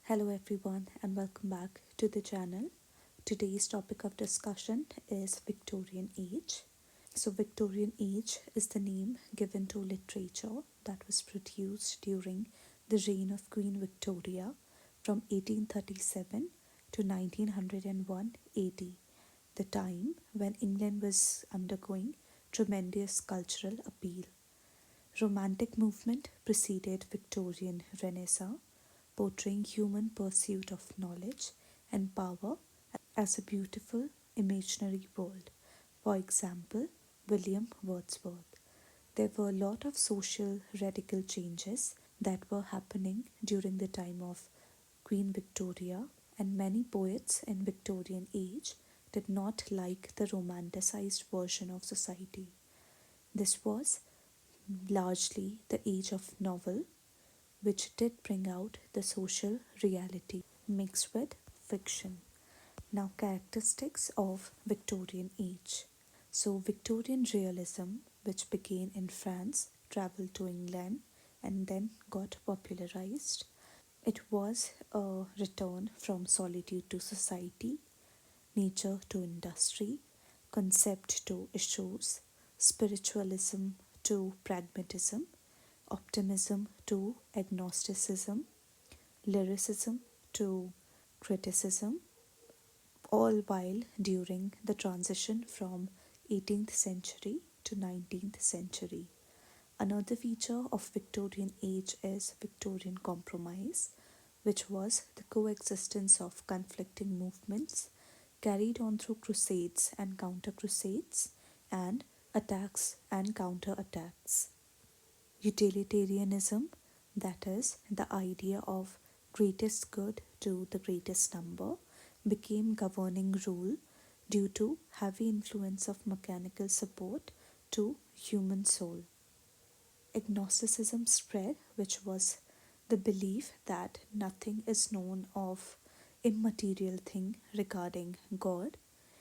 Hello everyone and welcome back to the channel. Today's topic of discussion is Victorian age. So Victorian age is the name given to literature that was produced during the reign of Queen Victoria from 1837 to 1901 AD, the time when England was undergoing tremendous cultural upheaval. Romantic movement preceded Victorian Renaissance, portraying human pursuit of knowledge and power as a beautiful imaginary world. For example, William Wordsworth. There were a lot of social radical changes that were happening during the time of Queen Victoria, and many poets in Victorian age did not like the romanticized version of society. This was largely the age of novel, which did bring out the social reality mixed with fiction. Now, characteristics of Victorian age. So, Victorian realism, which began in France, traveled to England, and then got popularized. It was a return from solitude to society, nature to industry, concept to issues, spiritualism to pragmatism, optimism to agnosticism, lyricism to criticism, all while during the transition from 18th century to 19th century. Another feature of Victorian age is Victorian compromise, which was the coexistence of conflicting movements carried on through crusades and counter crusades and attacks and counter attacks. Utilitarianism, that is, the idea of greatest good to the greatest number, became governing rule due to heavy influence of mechanical support to human soul. Agnosticism spread, which was the belief that nothing is known of immaterial thing regarding God.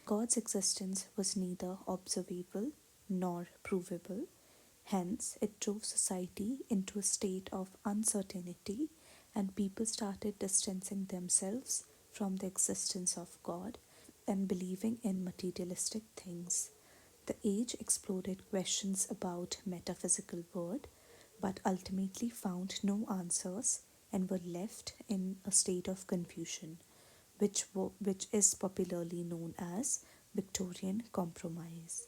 God's existence was neither observable nor provable. Hence, it drove society into a state of uncertainty, and people started distancing themselves from the existence of God and believing in materialistic things. The age exploded questions about metaphysical world, but ultimately found no answers and were left in a state of confusion, which is popularly known as Victorian compromise.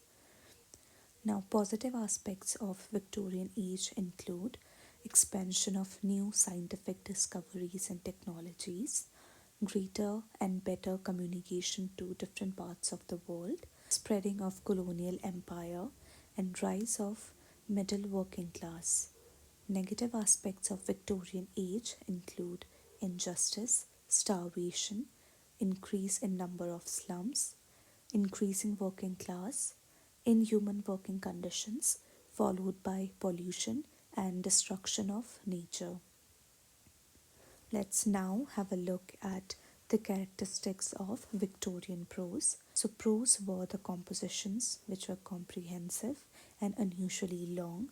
Now, positive aspects of Victorian age include expansion of new scientific discoveries and technologies, greater and better communication to different parts of the world, spreading of colonial empire, and rise of middle working class. Negative aspects of Victorian age include injustice, starvation, increase in number of slums, increasing working class, inhuman working conditions, followed by pollution and destruction of nature. Let's now have a look at the characteristics of Victorian prose. So, prose were the compositions which were comprehensive and unusually long.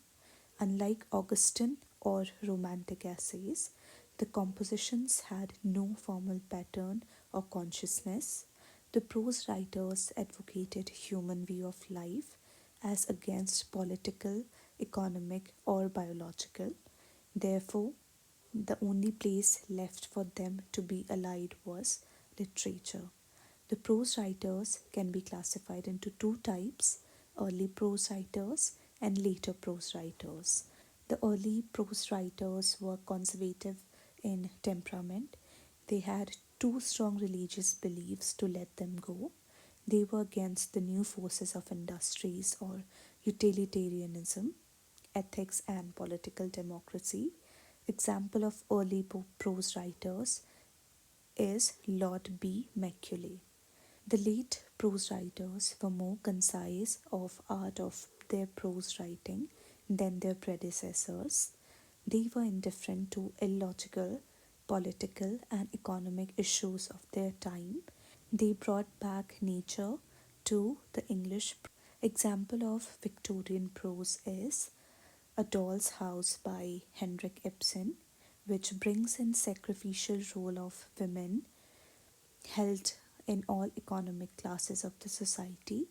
Unlike Augustan or Romantic essays, the compositions had no formal pattern or consciousness. The prose writers advocated human view of life as against political, economic, or biological. Therefore, the only place left for them to be allied was literature. The prose writers can be classified into two types: early prose writers and later prose writers. The early prose writers were conservative in temperament. They had too strong religious beliefs to let them go. They were against the new forces of industries or utilitarianism, ethics, and political democracy. Example of early prose writers is Lord B. Macaulay. The late prose writers were more concise of art of their prose writing than their predecessors. They were indifferent to illogical, political, and economic issues of their time. They brought back nature to the English. Example of Victorian prose is A Doll's House by Henrik Ibsen, which brings in sacrificial role of women held in all economic classes of the society,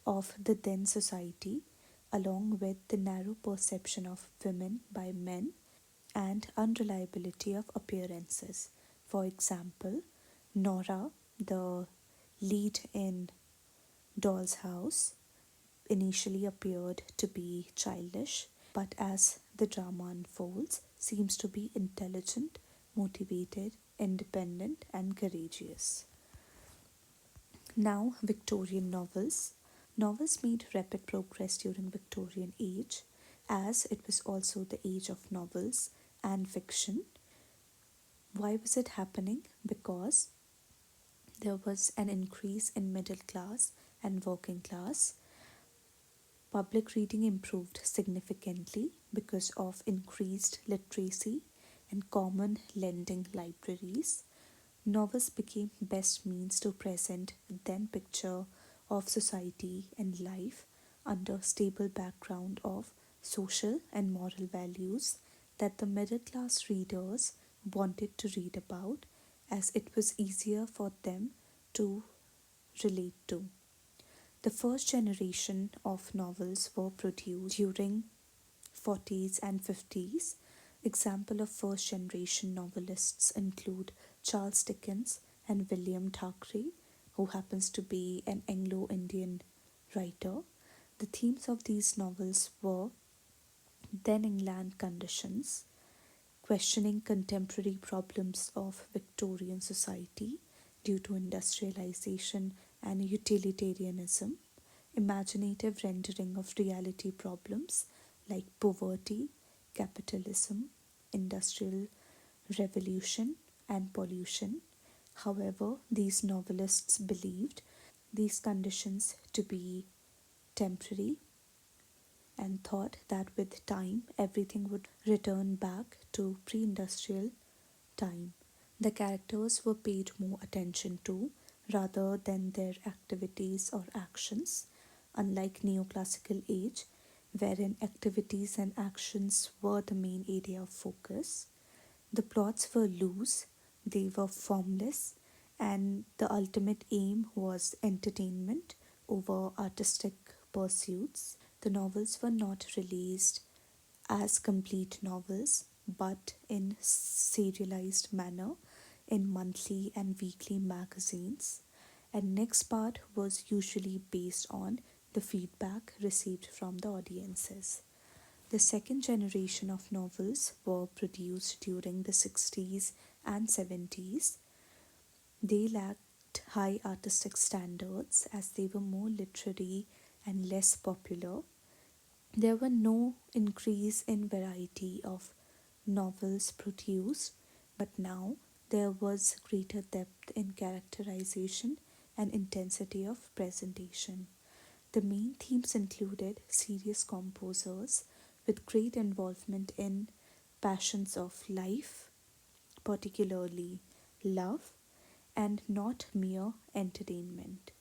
of the then society, along with the narrow perception of women by men and unreliability of appearances. For example, Nora, the lead in Doll's House, initially appeared to be childish, but as the drama unfolds, seems to be intelligent, motivated, independent, and courageous. Now, Victorian novels. Novels made rapid progress during Victorian age, as it was also the age of novels and fiction. Why was it happening? Because there was an increase in middle class and working class. Public reading improved significantly because of increased literacy and common lending libraries. Novels became best means to present then picture of society and life under stable background of social and moral values that the middle class readers wanted to read about, as it was easier for them to relate to. The first generation of novels were produced during 40s and 50s. Example of first generation novelists include Charles Dickens and William Thackeray, who happens to be an Anglo-Indian writer. The themes of these novels were then England conditions, questioning contemporary problems of Victorian society due to industrialization and utilitarianism, imaginative rendering of reality problems like poverty, capitalism, industrial revolution, and pollution. However, these novelists believed these conditions to be temporary and thought that with time everything would return back to pre industrial time. The characters were paid more attention to rather than their activities or actions, unlike neoclassical age, wherein activities and actions were the main area of focus. The plots were loose, they were formless, and the ultimate aim was entertainment over artistic pursuits. The novels were not released as complete novels but in serialized manner in monthly and weekly magazines, and next part was usually based on the feedback received from the audiences. The second generation of novels were produced during the 60s and 70s. They lacked high artistic standards as they were more literary and less popular. There were no increase in variety of novels produced, but now there was greater depth in characterization and intensity of presentation. The main themes included serious composers with great involvement in passions of life, particularly love, and not mere entertainment.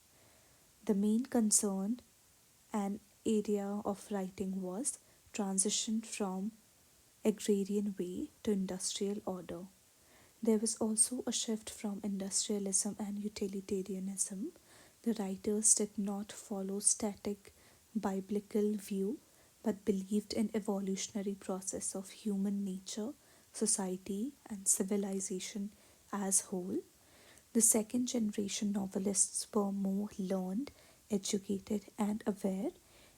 The main concern and area of writing was transition from agrarian way to industrial order. There was also a shift from industrialism and utilitarianism. The writers did not follow static biblical view but believed in evolutionary process of human nature, society and civilization as whole. The second generation novelists were more learned, educated, and aware,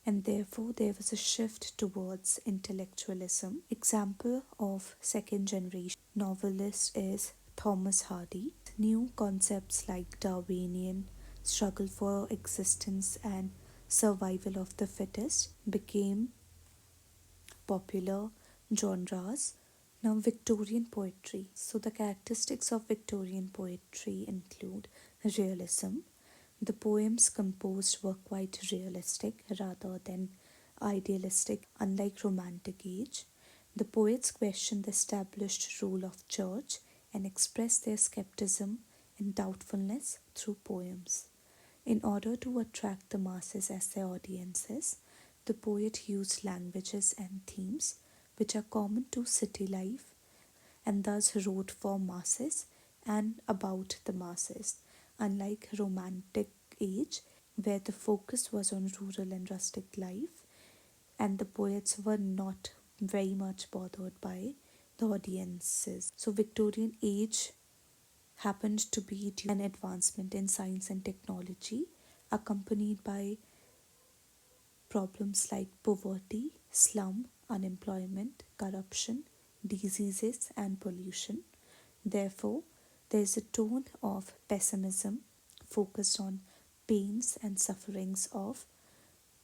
and therefore there was a shift towards intellectualism. Example of second generation novelist is Thomas Hardy. New concepts like Darwinian struggle for existence and survival of the fittest became popular genres. Now, Victorian poetry. So, the characteristics of Victorian poetry include realism. The poems composed were quite realistic rather than idealistic, unlike Romantic Age. The poets questioned the established role of church and expressed their skepticism and doubtfulness through poems. In order to attract the masses as their audiences, the poet used languages and themes which are common to city life and thus wrote for masses and about the masses, unlike Romantic age, where the focus was on rural and rustic life, and the poets were not very much bothered by the audiences. So, Victorian age happened to be due to an advancement in science and technology, accompanied by problems like poverty, slum, unemployment, corruption, diseases, and pollution. Therefore, there is a tone of pessimism focused on pains and sufferings of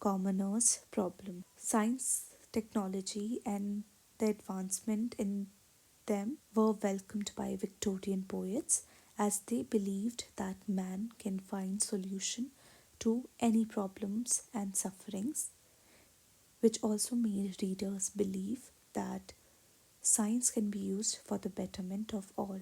commoners' problem. Science, technology, and the advancement in them were welcomed by Victorian poets as they believed that man can find solution to any problems and sufferings, which also made readers believe that science can be used for the betterment of all.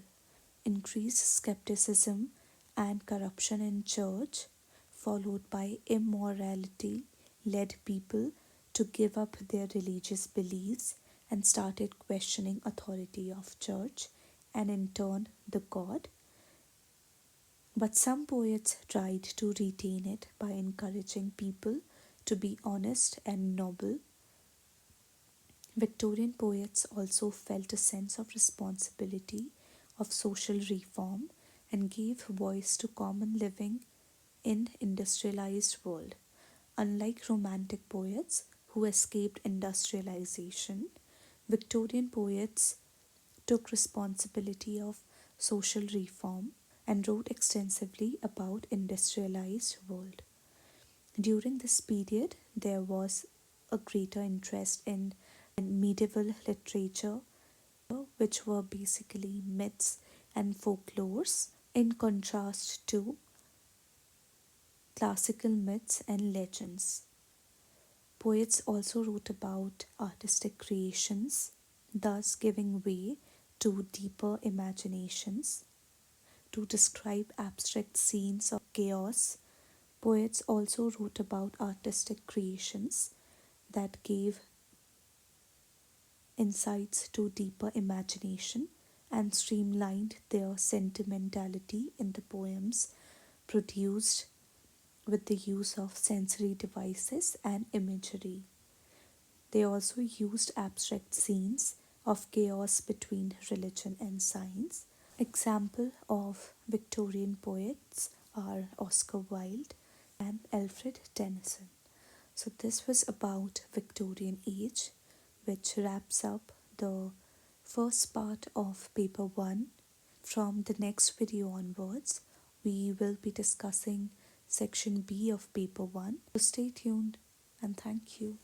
Increased skepticism and corruption in church, followed by immorality, led people to give up their religious beliefs and started questioning authority of church and in turn the god. But some poets tried to retain it by encouraging people to be honest and noble. Victorian poets also felt a sense of responsibility of social reform and gave voice to common living in industrialized world. Unlike romantic poets who escaped industrialization, Victorian poets took responsibility of social reform and wrote extensively about industrialized world. During this period, there was a greater interest in medieval literature, which were basically myths and folklores, in contrast to classical myths and legends. Poets also wrote about artistic creations, thus giving way to deeper imaginations. To describe abstract scenes of chaos, poets also wrote about artistic creations that gave insights to deeper imagination and streamlined their sentimentality in the poems produced with the use of sensory devices and imagery. They also used abstract scenes of chaos between religion and science. Example of Victorian poets are Oscar Wilde and Alfred Tennyson. So this was about Victorian age, which wraps up the first part of paper 1. From the next video onwards, we will be discussing section B of paper 1. So stay tuned and thank you.